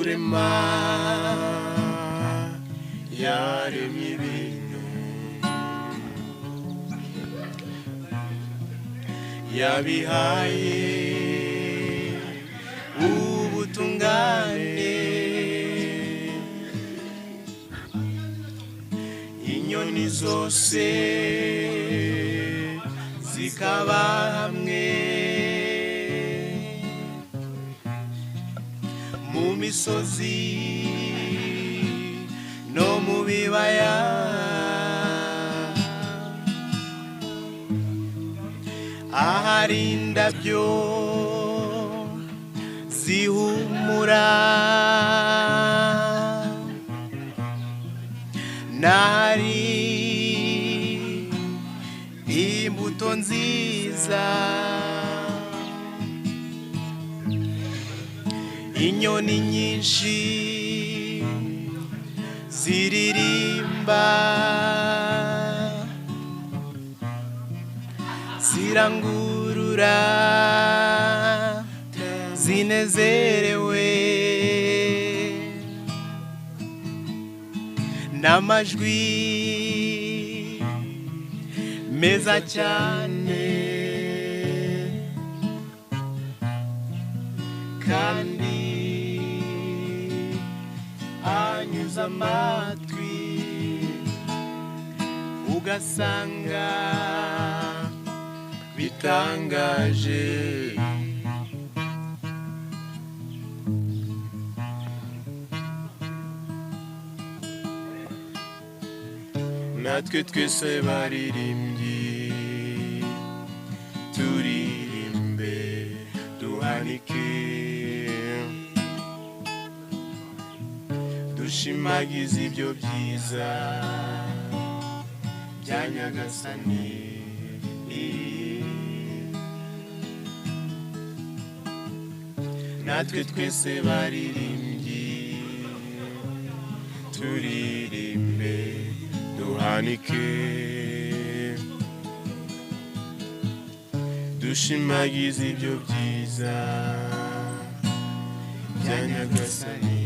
kurema yaremye ibintu yabihaye ubutungane inyoni zose zikaba hamwe mu misozi no mu bibaya ahari indabyo zihumura n'ahari imbuto nziza inyoni nyinshi ziririmba zirangurura zinezerewe n'amajwi meza cyane kandi anyuze amatwi ugasanga bitangaje natwe twese baririmbyi turirimbe duhanike dushimagize ibyo byiza bya Nyagasani natwe twese baririmbyi turirimbe duhanike dushimagize ibyo byiza bya Nyagasani